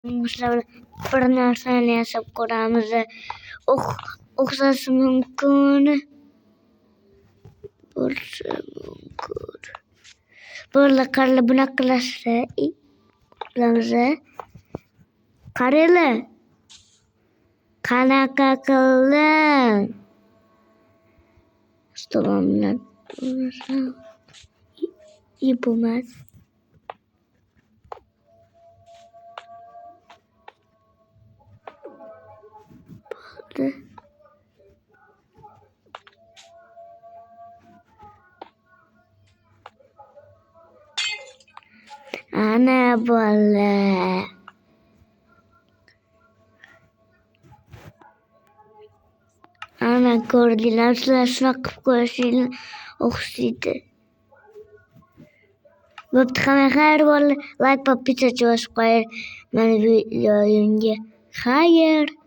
Sizlar bir narsani yasab ko'ramiz. O'xshashi mumkin. Bo'lsa mumkin. Bo'ldi, qaranglar, bunaqa qilasiz. Qilamiz. Qaranglar. Qanaqa qildim? Stolom bilan bo'lmaz. Bo'ldi. Ana bo'ldi. Ana ko'rdinglar, sizlar shunaqa qilib ko'rishinglar o'xshaydi. Bo'pti, hamma xayr bo'ldi. Like, podpisachi bosib qo'ying meni videoyimga. Xayr.